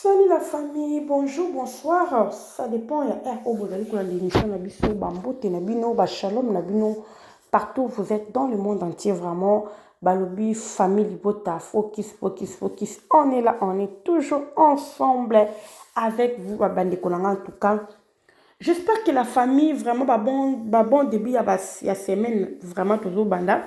Salut la famille, bonjour, bonsoir. Ça dépend. Il y a au Bozali pour l'émission Nabiso, Bambote, Nabino, Shalom, Nabino. Partout où vous êtes dans le monde entier, vraiment. Balobi, famille, Libota, focus, focus, focus. On est là, on est toujours ensemble avec vous, Bandekonanga en tout cas. J'espère que la famille, vraiment, bon début, il y a semaine, vraiment, toujours banda.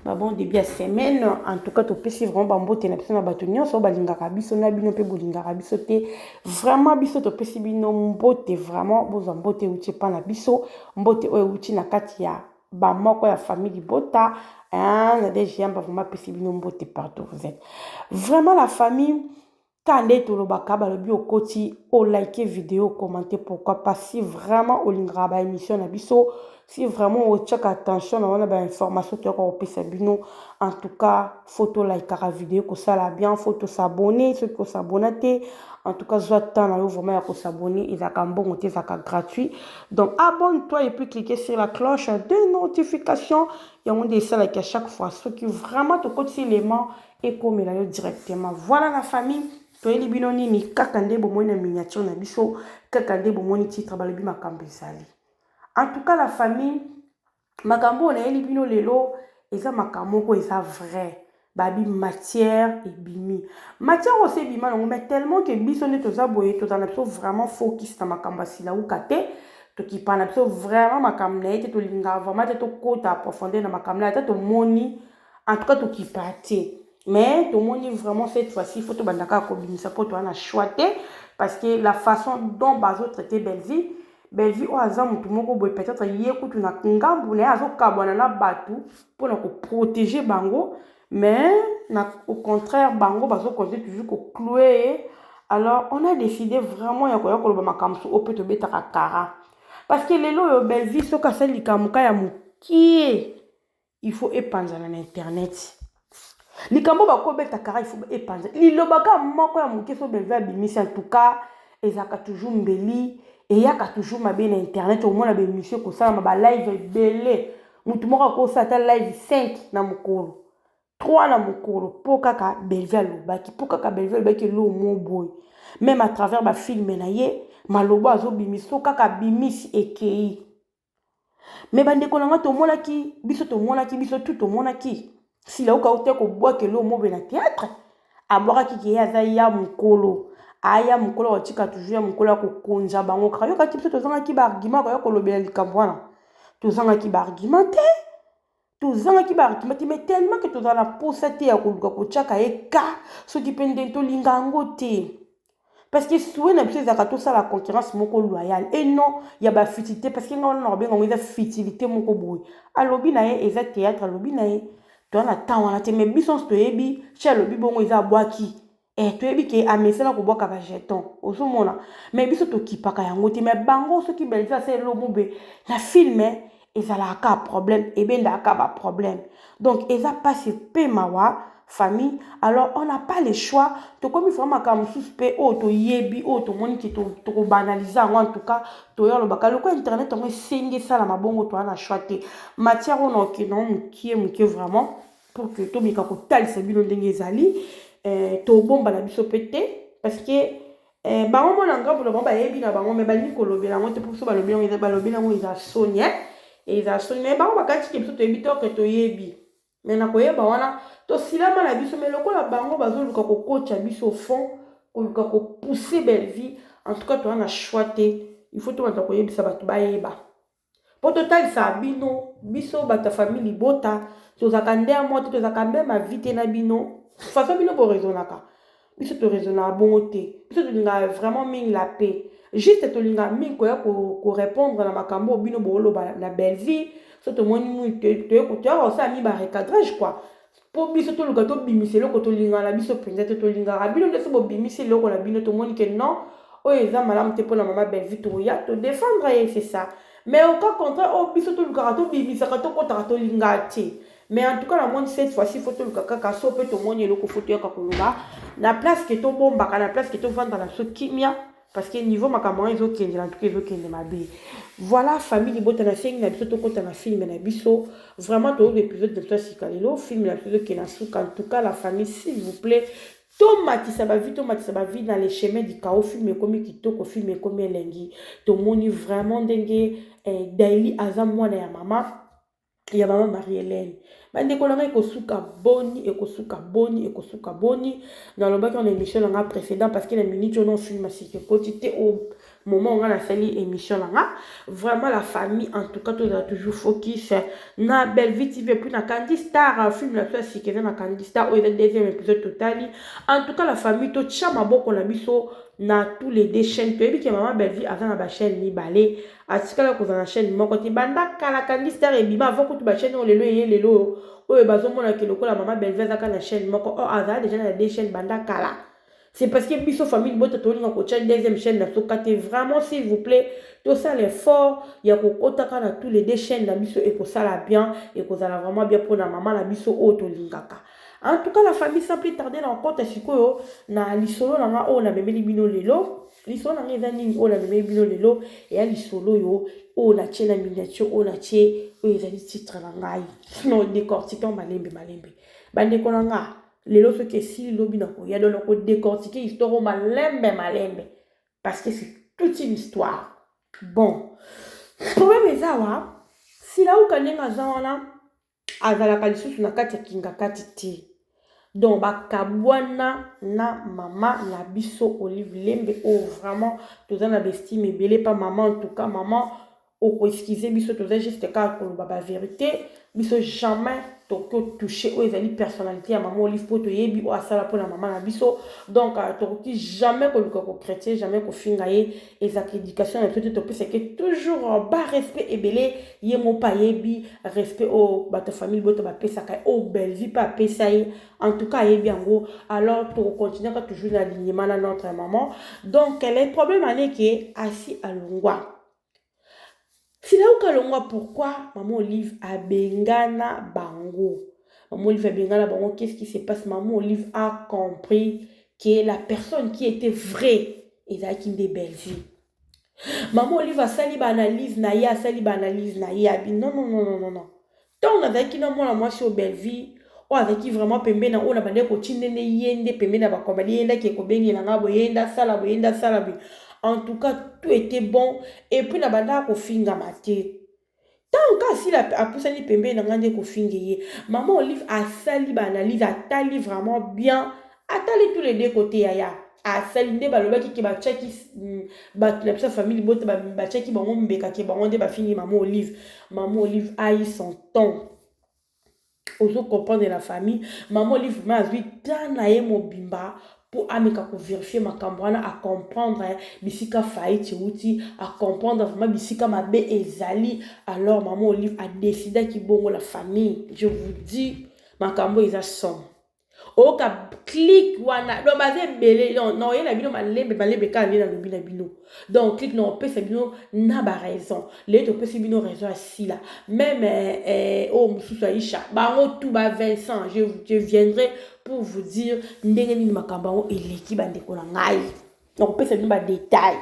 Bon début à semaine en tout cas topesi vraiment bambote na biso na bato nyonso balingaka biso na bino pe bolingaka biso te vraiment biso topesi bino mbote vraiment bozwa mbote euti epa na biso mbote oyo euti na kati ya bamoko ya famille Libota na DGM vraiment pesi bino mbote partout vous êtes vraiment la famille Kande tolobaka balobi okoti o like vidéo commenter pourquoi pas si vraiment olingaka ba émission na biso si vraiment on check attention on a ba information to ko pesa bino en tout cas photo like la vidéo ko ça la bien photo s'abonner ceux qui s'abonner en tout cas soit temps na vraiment ya ko s'abonner ils a bon te ça gratuit donc abonne-toi et puis cliquez sur la cloche de notification et on dit ça like à chaque fois ceux qui vraiment te côté élément et comme là directement voilà la famille toyeli bino nini kaka nde bomoni na miniature na biso kaka nde bomoni titre balobi makambo ezali en tout cas la famille makambo nayeli bino lelo eza makambo moko eza vrai babi matière ebimi matière ose ebima nango mais tellement que biso nde toza boye tozala na biso vraiment focus na makambo asilauka te tokipa na biso vraiment makambo na ye te tolingaka vraiment te tokota approfondir na makambo na ye te tomoni en tout cas tokipa te mais tout le monde vraiment cette fois-ci il faut tout bandaka kobimisa pour toi na choix parce que la façon dont bazo traiter Belleville au hasard mutu moko boy peut-être yé kutu na ngambu na azo kabwana na batu pour na ko protéger bango mais au contraire bango bazo continuer toujours ko clouer alors on a décidé vraiment ya koya koloba makamso au peut te beta kara parce que lelo yo Belleville soka sali likamuka ya mukie il faut épanzana na internet likambo bakobeta kara il faut épanza lilobaka moko ya muke so Belleville abimisi en tout cas ezaka toujours mbeli et yaka toujours mabe na internet au moins na bémission ko sala ba live belé mutu moko ko sata live 5 na mukolo 3 na mukolo po kaka Belleville alobaki po kaka Belleville alobaki lo mo boy même à travers ba film na ye malobo azo bimiso kaka bimisi ekei mais bandeko nanga to monaki biso tout to monaki si la uka ko bois que lo mo be na théâtre abwaka ki ya ya mukolo aya mukolo otika toujours ya mukolo ko konja bango kayo ka tipso tozanga ki ba argument ko lobela likambwana tozanga ki ba argument te tozanga ki ba argument mais tellement que tozana posate ya ko luka ko chaka eka so ki pende to lingango te parce que soué na biso zaka to ça la concurrence moko loyale et non il y a ba futilité parce que ngona no bengo ngeza futilité moko boy alobi na ye eza théâtre alobi na ye to na temps wana te mais biso to yebi chez alobi bongo eza boaki to yebi ke amesela ko boka ba jeton osomona mais biso to kipaka yango te mais bango so ki belza c'est lo mobé na film ezala ka problème et benda ka ba problème donc eza passe pe mawa famille alors on n'a pas le choix to comme vraiment comme suspect to yebi to moni ki to banaliser en tout cas to yo lo bakalo ko internet on senge sala mabongo to na choix te matière on ok non qui est vraiment pour que to bika ko talisa bino ndenge ezali to bomba na biso pété parce que bango mona ngabo lo bomba yebi na bango me bali ko lobela ngo te pour so balobela ngo balobela ngo eza sonia et eza sonia mais bango bakati ke biso to yebi to que to yebi mais na koyeba wana to silama na biso mais lokola bango bazoluka ko coach biso au fond koluka ko pousser Belleville en tout cas to na choix te il faut to bata koyebisa bato bayeba po total sa bino biso bata famille Libota tozaka nde mo te tozaka même vite na bino façon bino ko raisonnaka biso to raisonna bon te biso to linga vraiment mingi la paix juste to linga mingi ko répondre na makambo bino bolo la Belleville so to moni mu te ko to ça mi ba recadrage quoi po biso to luka to bimiselo ko to linga la biso penza to linga bino ndeso bo bimiselo ko la bino to moni que non o eza malamu te pour la maman Belleville to ya to défendre c'est ça mais au cas contraire o biso to luka to bimisaka to kota to linga te mais en tout cas la monde cette fois-ci faut to luka kaka so pe to moni eloko photo ya kakoluka na place que to bomba na place que to vendre na so kimia parce que niveau makambo ils ont kende en tout cas ils ont kende mabe voilà famille Libota na sengi na biso to kota na film na biso vraiment to l'épisode de toi sikalelo film la biso ke na souka en tout cas la famille s'il vous plaît tomatisa ba vie dans les chemins du chaos, film comme kitoko, film comme elengi. To moni vraiment ndenge daily aza mwana ya mama. Il y a maman Marie-Hélène. Bande kolanga ekosuka boni, ekosuka boni, ekosuka boni. Dans le bac on a émission langa précédent parce que la minute on film si que petite au moment où on a sali émission langa. Vraiment la famille en tout cas tout a toujours focus na belle vie TV puis na Candy Star film la soit si que na Candy Star au deuxième épisode total. En tout cas la famille to chama boko na biso na tous les deux chaînes puis que maman belle vie avant na chaîne ni balé atikala ko na chaîne moko ti banda kala Candy Star et bima avant que ba chaîne on lelo yé lelo oyo bazomona ke lokola maman belle vie azaka na chaîne moko oh aza déjà na deux chaînes banda kala. C'est parce que biso famille bote tolinga ko chaîne deuxième chaîne na sokate vraiment s'il vous plaît tout ça l'effort ya ko kotaka na tous les deux chaînes na biso et ko sala bien et ko sala vraiment bien pour na maman na biso o to lingaka. En tout cas la famille sans plus tarder na compte sikoyo na lisolo na nga o na memeli bino lelo lisolo na nga eza nini o na memeli bino lelo et ya lisolo yo o na tie na miniature o na tie o ezali titre na ngai non décortiquant malembe bande ko na nga lelo soki esili lobi na koya donc na kodécortiquer histoire o malembe parce que c'est toute une histoire. Bon problème eza wa sila uka ndenge aza wana azalaka lisusu na kati ya kinga kati te donc bakabwana na mama na biso Olive Lembe o vraiment toza na bestime ebele pa maman en tout cas maman oko excuse biso toza juste kaka koloba ba vérité biso jamais toko toucher o ezali personnalité ya maman Olive po toyebi o asala po na maman na biso donc tokoki jamais koluka ko chrétien jamais ko finga ye ezaka éducation na tout to pesa que toujours bas respect ebele ye mo pa yebi respect o bato famille boto ba pesa ka o belle vie pa pesa ye en tout cas yebi yango alors to continuer ka toujours na alignement na notre maman donc le problème ane que asi alongwa. C'est là où kalongwa pourquoi maman Olive a bengana bango. Maman Olive a bengana bango, qu'est-ce qui se passe? Maman Olive a compris que la personne qui était vraie est qui des belles vies. Maman Olive a sali ba analyse na ya, sali ba analyse na ya. Non. Tant on a qui na moi la moitié aux belles vies. O avec vraiment pembe na o na bande ko chinene yende pembe na ba komali yenda ke ko bengi na ngabo yenda sala bi. En tout cas, tout était bon. Et puis, la banda ko finga maté. Tant que si la poussani pembe na ngande ko finga maman Olive a sali ba analyse a tali vraiment bien. A tali tous les deux côtés ya. A sali nde baloba ki ba chaki ba la famille bote ba chaki ba mbeka ke ba onde ba fingi maman Olive. Maman Olive a eu son temps. Ozo comprendre la famille. Maman Olive m'a vu dans na ye mobimba. Pour ameka ko vérifier ma cambouana à comprendre bisika faillite outi à comprendre vraiment bisika mabe ezali alors maman Olive a décidé qu'il bongo la famille je vous dis ma cambo isa somme o ka click wana do baze belé non yena bino malembe ka na lobi na bino donc click non peut c'est bino na ba raison les to peut c'est bino raison assis là même oh mususu Aisha bango tout ba Vincent je viendrai pour vous dire ndenge nini makambo eleki bandeko na ngai donc peut c'est bino ba détail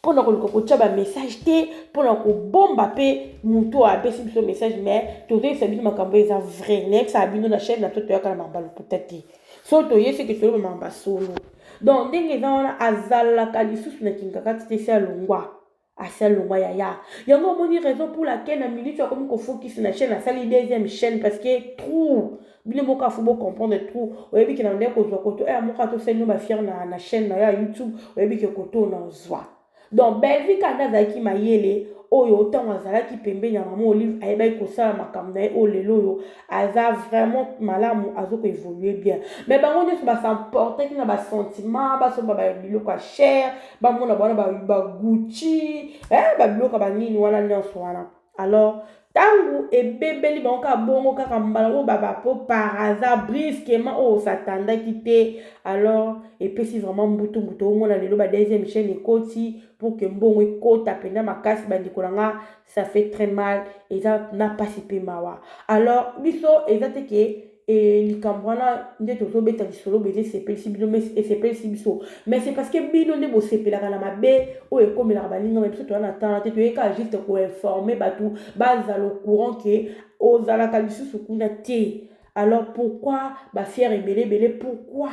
pour na ko tcha ba message te pour na ko bomba pe muto a pe si message mais to c'est bino makambo eza vrai next a bino na chaîne na to ya kana mambalo peut-être so to yesi ke to mamba solo donc ndenge za wana azala ka lisusu na kinkakati te sia longwa asa longwa ya yango moni raison pour laquelle na minute ya comme ko focus na chaîne na sali deuxième chaîne parce que trop bile moka faut comprendre trop oyebi ke na ndeko zo koto moka to seno ba fier na chaîne na ya YouTube oyebi ke koto na zwa donc belle vie kana zaki mayele oyo autant azalaki pembe ya maman Olive ayeba ikosala makambo na o lelo yo aza vraiment malamu azoko évoluer bien mais bango nyonso ba s'emporter ki na ba sentiment ba so ba biloko ya cher ba mona bana ba Gucci ba biloko ba nini wana nyonso wana alors tangu ebebeli bango ka bongo kaka mbala o baba po par hasard brusquement o s'attendaki te alors et puis si vraiment mbutu o mona lelo ba deuxième chaîne ekoti pour que mbongo ekota pena makasi bandiko nanga ça fait très mal et ça n'a pas si peu mawa alors biso ezate ke likambo wana nde tozobeta lisolo beze sepelisi bino esepelisi biso mais c'est parce que bino nde bosepelaka na mabe oyo ekomelaka baninga ma biso toza na temps te toyeka juste koinforme bato bazala au courant ke ozalaka lisusu kuna te alors pourquoi bafiere ebele pourquoi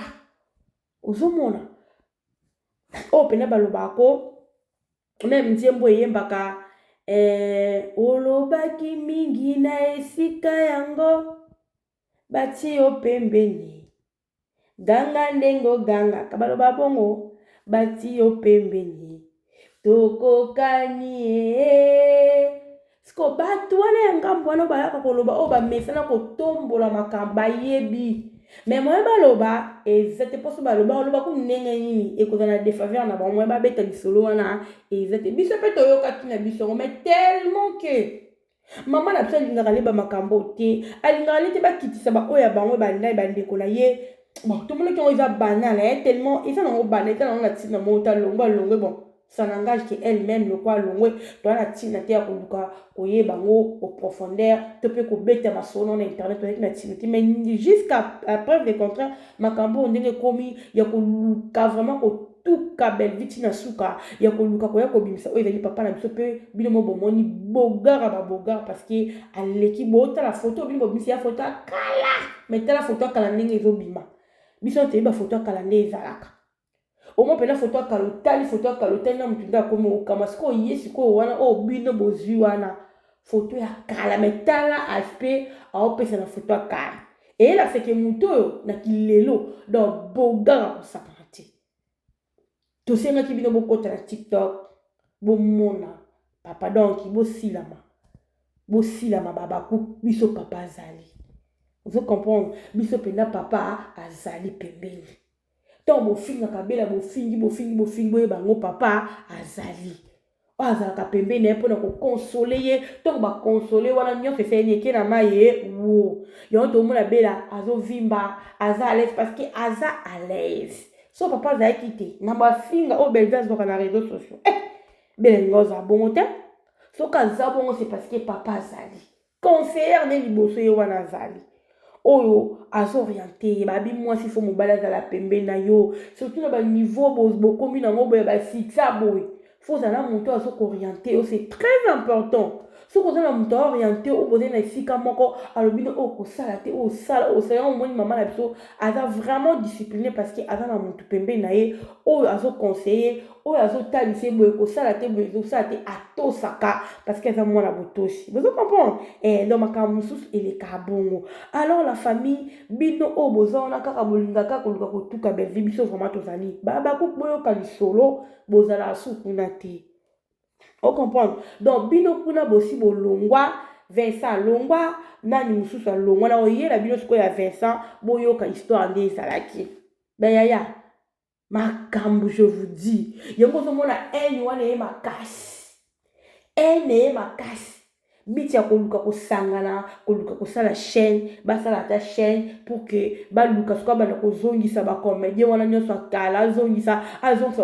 ozomona oyo pena balobako meme nzembo eyembaka olobaki mingi na esika yango bati yo pembeni ganga ndengo ganga kabaloba bongo bati yo pembeni tokokani siko bato wana ya ngambo wana bayaka koloba oyo bamesana kotombola makambo bayebi me moye baloba eza te mposo baloba oloba ku ndenge nini ekozala na defaveur na bango moye babeta lisolo wana eza te biso mpe toyokaki na biso yango mais tellement que mama na biso alingaka leba makambo te alingaka lete bakitisa baoyo ya bango bandai bandeko na ye bon tomonaki yango eza banala ye tellement eza nango bana eza nango na ntina moko ta longwe alongwe bon ça n'engage que elle-même le quoi longwe toa na ntina te ya koluka koyeba ngo au profondeur to mpe kobeta masolo na internet toyaki na ntina te mais jusqu'à preuve de contraire makambo ndenge ekomi ya koluka vraiment kotuka belviti na suka ya koluka koya kobimisa oyo ezali papa na biso mpe bino mo bomoni bogara babogara parce que aleki botala photo bino bobimisi ya photo akala mais tala photo akala ndenge ezobima biso toyeba photo akala nde ezalaka omo pena photo akala otali photo akala otali na mutu nde akomi okama sikoyo ye sikoyo wana oyo bino bozwi wana photo ya kala mais tala aspect aopesa na photo akala eyela seke mutu oyo na kilelo donc bogara kosakana te tosengaki bino bokota na TikTok bomona papa donc bosilama babaku biso papa azali ozo comprendre biso pena papa azali pembeni donc bofingaka bela bofingi boyeba ngo papa azali oyo azalaka pembeni ye mpona kokonsole ye ntongo bakonsole wana nyonso esali eke na mai ye wo yango tomona bela azovimba aza à l'aise parce que aza à l'aise so papa azalaki te na bafinga oyo belvi azoka na réseaux sociaux belengo aza bongo te soki aza bongo c'est parce que papa azali conseillere ne liboso ye wana azali oyo azoriente babi mwasi fo mobali azala pembeni na yo surtout na baniveau bokomi nango boye basiksa boye fo ozala moto azokoriente yo c'est très important soki oza na moto aoriente oyo bozali na esika moko alobi oyo kosala te oyo osala omoni mama na biso aza vraiment discipliné parce que aza na moto pembeni na ye oyo azoconseille oyo azotalisa ye boye kosala te boye ezosala te atosaka parce que aza mwana botosi bozo comprendre donc makambo mosusu elekaka bongo alors la famille bino oyo boza wana kaka bolingaka koluka kotuka belvi biso vraiment tozali babakuku boyoka lisolo bozala sukuna te o comprendre donc bino kuna bosi bolongwa Vincent alongwa nani mosusu alongwa na oyela bino sikoyo ya Vincent boyoka histoire nde ezalaki bayaya makambo je vous dis yango ozomona ene wana ye makasi biti ya koluka kosangana koluka kosala chaîne basala ata chaîne pour que baluka sikoyo bana kozongisa bacomédien wana nyonso akala azongisa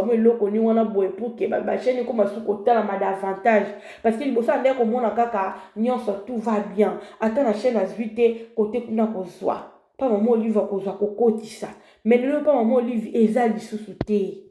mo eloko ni wana boye pour que bachaîne ekoma suki kotalama davantage parce que liboso ande komona kaka nyonso tout va bien ata na chaîne azwi te kote kuna kozwa pa mama olive akozwa kokotisa mais lelo pa mama olive eza lisusu te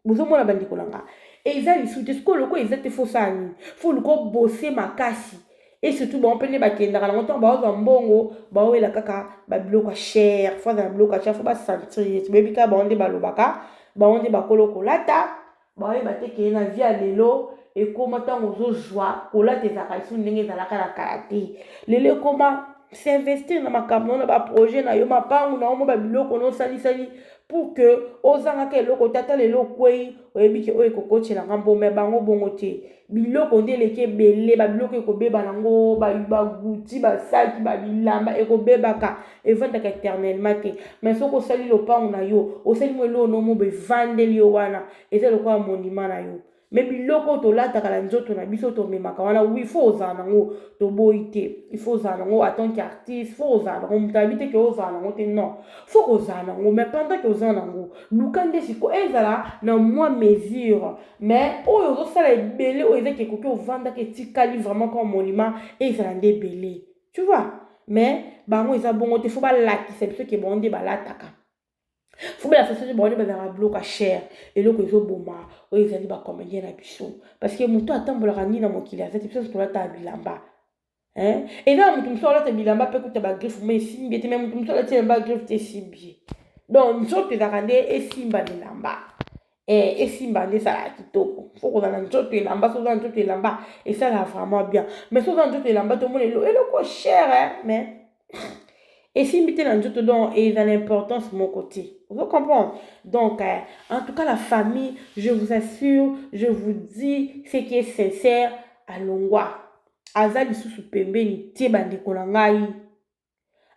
bozomona bandeko nanga eza lisusu te sikoyo loko eza te fosala nini fo luko bose makasi et surtout bango mpe nde bakendaka nango ntango baozwa mbongo baowela kaka babiloko ya chere fo azala biloko ya chere fo basentir toyebi kaka bango nde balobaka bango nde bakolo kolata baoyeba te keye na vie ya lelo ekoma ntango ozozwa kolata ezalaka lisusu ndenge ezalaka na kala te lelo ekoma s'investir na makambo na baprojet na yo mapangu na omo babiloko nosalisali pour que ozangaka eloko tata lelo okwei oyebi ke oyo ekokotela mbome bango bongo te biloko nde eleki ebele babiloko ekobeba nango baguti basaki babilamba ekobebaka evandaka éternellement te mais soki osali lopango na yo osali mo eloko nomo bevandeli yo wana eza lokola monima na yo mais biloko tolataka na nzoto na biso tomemaka wana wi fo ozala nango toboyi te il faut ozala nango en tant qu'artiste fo ozala nango moto abi te ke ozala nango te non fo kozala nango mais pendant ke ozala nango luka nde siko ezala na mwa mesure mais oyo ozosala ebele oyo ezaki ekoki ovandaka etikali vraiment comme monument ezala nde ebele tu vois mais bango eza bongo te fo balakisa biso ke bango nde balataka faut que la société bonne bazala bloka cher eloko ezoboma oyo ezali bacomédien na biso parce que moto atambolaka nini na mokili azati biso tolata bilamba eza moto mosusu alata bilamba mpe kuta bagriffe ma esimbi ete me moto mosusu alati elamba bagriffe te esimbi Donc nzoto ezalaka nde esimba lelamba esimba nde esalaka kitoko. Faut kozala nzoto elamba, so oza nzoto elamba esalaka vraiment bien. Mais so oza nzoto elamba tomona eloko cher mais esimbi te na nzoto, donc eza l'importance mon côté. Vous comprenez? Donc en tout cas la famille, je vous assure, je vous dis ce qui est sincère, alongwa aza lisusu pembeni tie bandeko na ngai.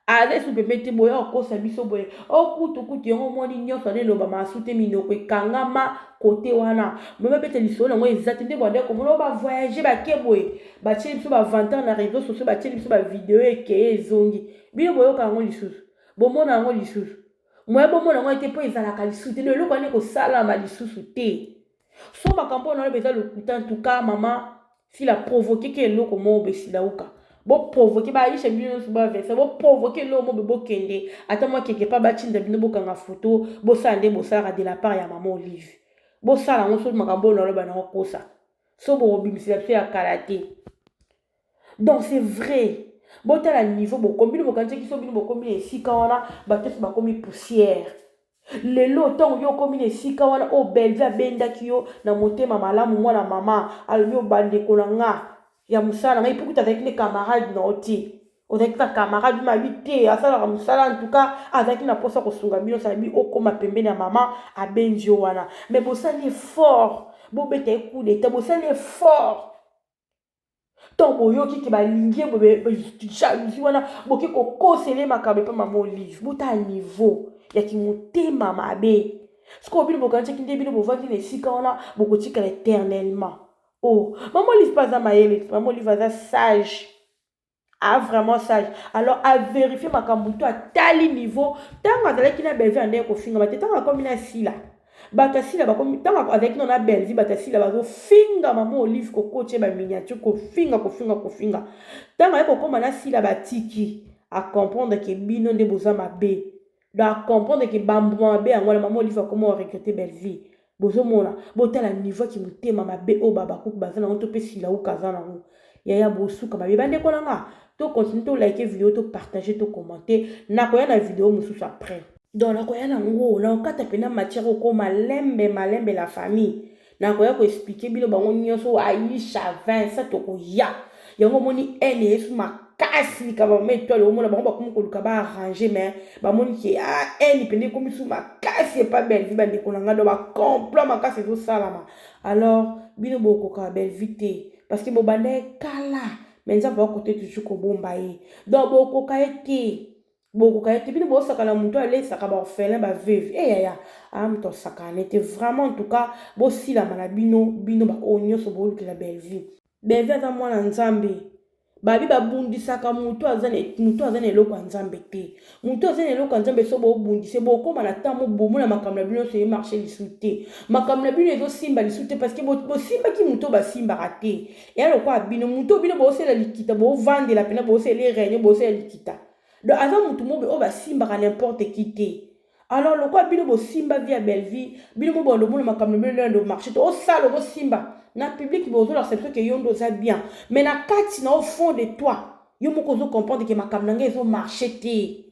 Aza lisusu pembeni tie boya okosa biso boye okutu yango moni nyonso ane loba masu te minoko ekangama kote wana meme pete lisolo nango eza te nde bandeko mona bavoyage bake boye batie biso bavanteur na réseau sociaux, batie biso bavideo ekeye ezongi bino boyoka yango lisusu bomona yango lisusu moye bomona yango ete mpo ezalaka lisusu te eloko ane kosalama lisusu te. So makambo na eza lokuta en tout cas mama s'il a provoqué que eloko mo besilauka bo provoquer ba yisha bino so ba verser bo provoquer lo mo bo kende ata moi quelque part ba tinda bino bo kanga photo bo sande bo sara de la part ya maman Olive bo sala ngo so makambo na lo ba na kosa so bo bimisila pe ya karaté. Donc c'est vrai bota la niveau bo kombino bo kanche ki so bino bo kombino esika wana ba tesu ba komi poussière lelo ntango yo komi na esika wana o belve abendaki yo na motema malamu mwana mama alobi obandeko na nga ya musala ngai pukuta azalaki ne camarade na oti ozalaki na camarade mabi te asalaka musala en tout cas azalaki na posa kosunga bino salabi okoma pembeni ya mama abenzi yo wana mais bosali effort bobeta ecoup d'etat bosali effort ntango boyoki ke balingi jalousie wana boki kokosele makambo epa mama Olive bota niveau ya kimotema mabe sikoyo bino bokanisaki nde bino bovandi na esika wana bokotikala éternellement. Oh mama Olive pas aza mayele, mama Olive aza sage, vraiment sage. Alors à vérifier makambo to atali niveau ntango azalaki na belvi ande kofinga bate ntango akomi na sila bato asila bakomi ntango azalaki na belvi bato asila bazofinga mama Olive kokotie baminiature kofinga ntango aye kokoma na sila batiki acomprendre ke bino nde boza mabe donc comprendre que bambuma mabe yango la maman Olive comment regretter belle vie bozomona botala niveau ki motema mabe o baba kuku bazana ngo to pesila ou kazana ngo yaya bosuka mabe bande ko nanga to continue to like vidéo to partager to commenter na koya na vidéo mususu après donc na koya na ngo na okata pena matière ko malembe la famille na koya ko expliquer bilo bango nyonso Aisha 27 to ko ya yango moni ene yesu makasi kaba metole o mona bango bakomi koluka ba arranger mais ba moni ki ene pende komi su makasi pas belle vie bande ko nanga do ba complot makasi zo salama. Alors bino boko ka belle vite parce que bo bande kala mais ça va côté toujours ko bomba yi donc boko ka ete bino bo sakana muto ale sakaba orphelin ba veuve ya am to sakana était vraiment en tout cas bo sila mana bino ba onyo so bo la belle vie belle vie za mwana nzambe babi babundisaka mutu aza na eloko ya nzambe te mutu aza na eloko ya nzambe so bobundise bokóma na ntango bomona makambo na bino so emarche lisu te makambo na bino ezosimba lisu te parce que bosimbaki mutu oyo basimbaka te eya lokola bino mutu oyo bino bosala likita bovandela pena bosala réunion bosala likita donc aza mutu mobe oyo basimbaka n'importe qui te. Alors lokola bino bosimba vie ya belle vie bino mobondo mona makambo na bino ndo marché te osala bosimba na public bozo la perception que yondo za bien mais na kati na au fond de toi yo moko zo comprendre que makambo na ngai ezo marché te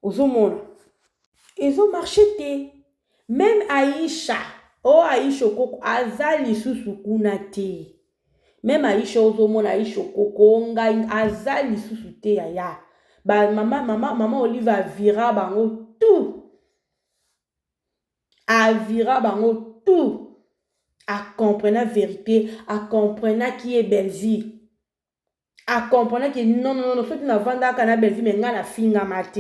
ozomona ezo marché te. Même Aisha Aisha koko aza lisusu kuna te même Aisha ozomona Aisha koko ngai aza lisusu te ya ba mama Olive avira bango tout à comprendre la vérité, à comprendre qui est belle vie, à comprendre que non, ce qui n'a pas de belle vie, mais n'a finga mate.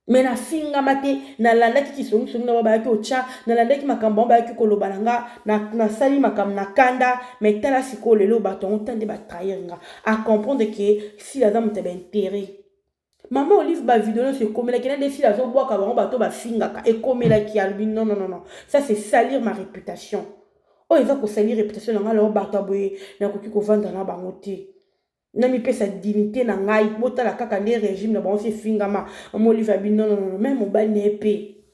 Mais na finga mate, na landa ki songi na baba ki ocha, na landa ki makambo ba ki kolobalanga, na sali makam na kanda, mais tala siko lelo baton tande ba trahir nga. À comprendre que si la dame te ben intérêt. Maman Olive ba vidéo c'est comme la des filles azo bois ka bato ba finga et comme la qui albi non ça c'est salir ma réputation. Oh ils vont salir réputation na ngalo bato boye na koki ko vendre na bangote na mi pesa dignité na ngai bota la kaka ne régime na bon c'est finga maman Olive abi non même mobile ne épée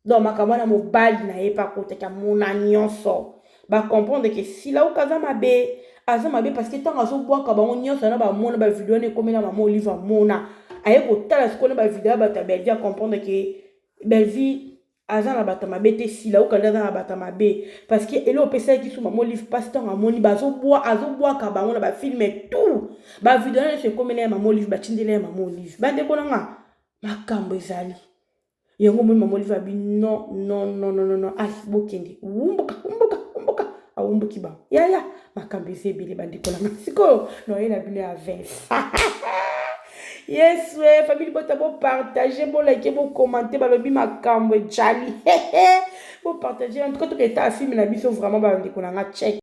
donc makamana mobile na epa kota ka mona nyonso ba comprendre que si la okaza mabe aza mabe parce que tant azobwaka bango nyonso na bamona bavideo wana ekomi na mama Olive amona aye kotala sikoyo na bavideo ya bato ya Belleville acomprendre ke Belleville aza na bato mabe te sila okanda aza na bato mabe parce que ele opesalaki so mama Olive mpasi ntango amoni azobwaka bango na bafilme tout bavideo nyonso ekomeli ya mama Olive batindeli ya mama Olive bandeko nanga makambo ezali yango moni mama Olive abi non ali bokende umbuka awumbuki bango yaya makambo eza ebele bandeko nanga sikoyo noye na bino ya vese yes we famille bota bopartage bolike bocommente balobi makambo ejali bopartage en tout cas toketa filme na biso vraiment bandeko nanga check